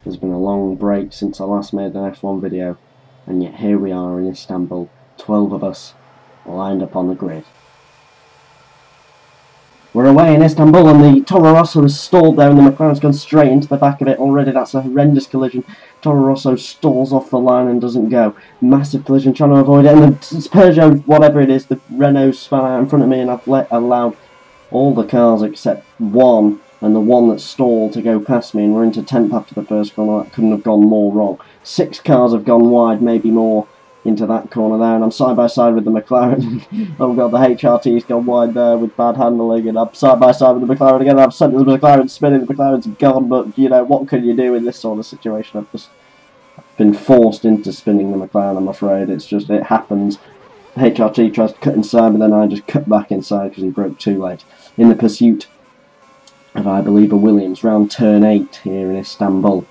There's been a long break since I last made an F1 video, and yet here we are in Istanbul, 12 of us, lined up on the grid. We're away in Istanbul, and the Toro Rosso is stalled there, and the McLaren's gone straight into the back of it already. That's a horrendous collision. Toro Rosso stalls off the line and doesn't go. Massive collision, trying to avoid it, and the Peugeot, whatever it is, the Renault spun out in front of me, and I've allowed all the cars except one, and the one that stalled, to go past me, and we're into 10th after the first corner. That couldn't have gone more wrong. 6 cars have gone wide, maybe more, into that corner there, and I'm side by side with the McLaren. Oh god, the HRT's gone wide there with bad handling, and I'm side by side with the McLaren again. I've sent the McLaren spinning, the McLaren's gone, but you know, what can you do in this sort of situation? I've just been forced into spinning the McLaren, I'm afraid. It's just, it happens. HRT tries to cut inside, but then I just cut back inside because he broke too late. In the pursuit of, I believe, a Williams, round turn 8 here in Istanbul.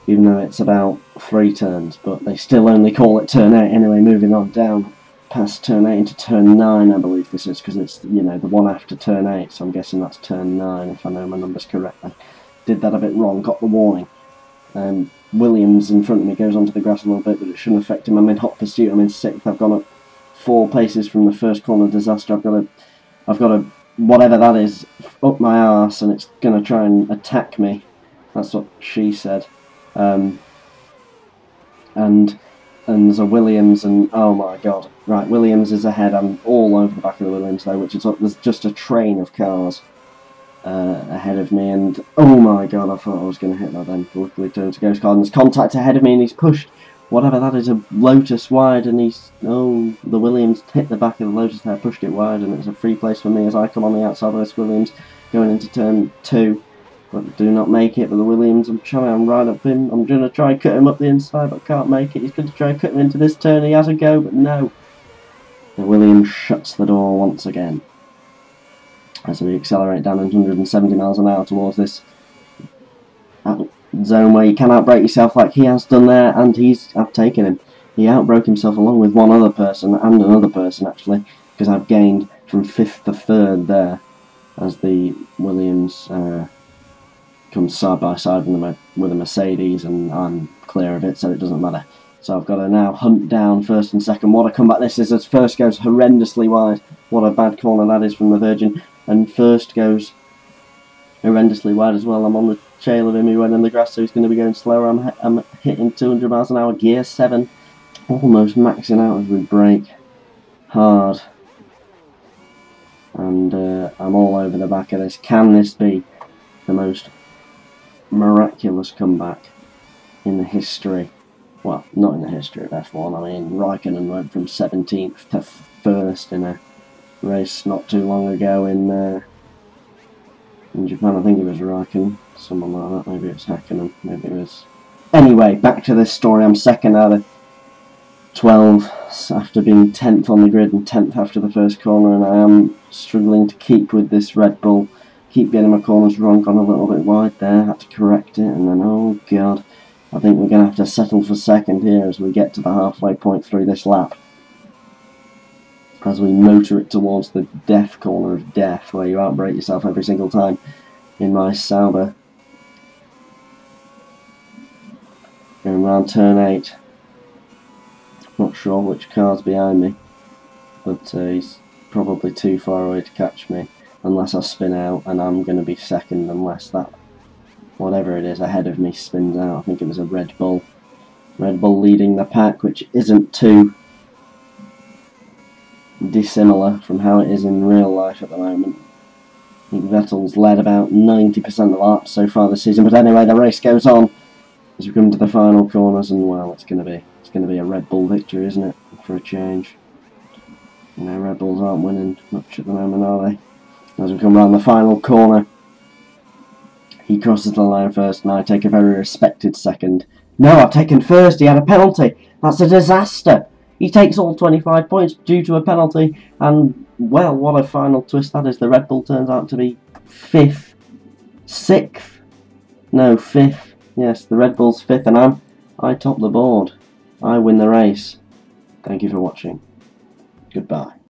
Even though it's about 3 turns, but they still only call it turn 8. Anyway, moving on down past turn 8 into turn 9, I believe this is, because it's, you know, the one after turn 8, so I'm guessing that's turn 9, if I know my numbers correctly. Did that a bit wrong, got the warning. Williams in front of me goes onto the grass a little bit, but it shouldn't affect him. I'm in hot pursuit, I'm in 6th, I've gone up 4 places from the first corner disaster. I've got a whatever that is, up my arse, and it's going to try and attack me. That's what she said. And there's a Williams, and oh my god, right, Williams is ahead. I'm all over the back of the Williams though, which is up. There's just a train of cars ahead of me, and oh my god, I thought I was going to hit that then. Luckily turned to Ghost Car, and there's contact ahead of me, and he's pushed whatever that is, a Lotus wide, and the Williams hit the back of the Lotus there, pushed it wide, and it's a free place for me as I come on the outside of this Williams going into turn 2. But do not make it, but the Williams, I'm trying to ride up him. I'm going to try and cut him up the inside, but can't make it. He's going to try and cut him into this turn. He has a go, but no. The Williams shuts the door once again as we accelerate down 170 miles an hour towards this zone where you can outbrake yourself like he has done there, and I've taken him. He outbroke himself along with one other person, and another person actually, because I've gained from 5th to 3rd there as the Williams comes side by side with a Mercedes, and I'm clear of it, so it doesn't matter. So I've got to now hunt down 1st and 2nd. What a comeback this is, as 1st goes horrendously wide. What a bad corner that is from the Virgin, and 1st goes horrendously wide as well. I'm on the trail of him. He went in the grass, so he's going to be going slower. I'm hitting 200 miles an hour, gear 7, almost maxing out as we brake hard, and I'm all over the back of this. Can this be the most miraculous comeback in the history, well, not in the history of F1, I mean, Raikkonen went from 17th to 1st in a race not too long ago in Japan. I think it was Raikkonen, someone like that, maybe it was Häkkinen, maybe it was... Anyway, back to this story. I'm 2nd out of 12 after being 10th on the grid and 10th after the first corner, and I am struggling to keep with this Red Bull. Keep getting my corners wrong, gone a little bit wide there, had to correct it, and then, oh god, I think we're going to have to settle for 2nd here as we get to the halfway point through this lap. As we motor it towards the death corner of death, where you outbrake yourself every single time in my Sauber. Going round turn 8. Not sure which car's behind me, but he's probably too far away to catch me. Unless I spin out, and I'm going to be 2nd unless that, whatever it is ahead of me, spins out. I think it was a Red Bull. Red Bull leading the pack, which isn't too dissimilar from how it is in real life at the moment. I think Vettel's led about 90% of the laps so far this season, but anyway, the race goes on as we come to the final corners, and well, it's going to be a Red Bull victory, isn't it, for a change? You know, Red Bulls aren't winning much at the moment, are they? As we come around the final corner, he crosses the line 1st, and I take a very respected 2nd. No, I've taken 1st, he had a penalty. That's a disaster. He takes all 25 points due to a penalty, and, well, what a final twist that is. The Red Bull turns out to be 5th. 6th? No, 5th. Yes, the Red Bull's 5th, and I top the board. I win the race. Thank you for watching. Goodbye.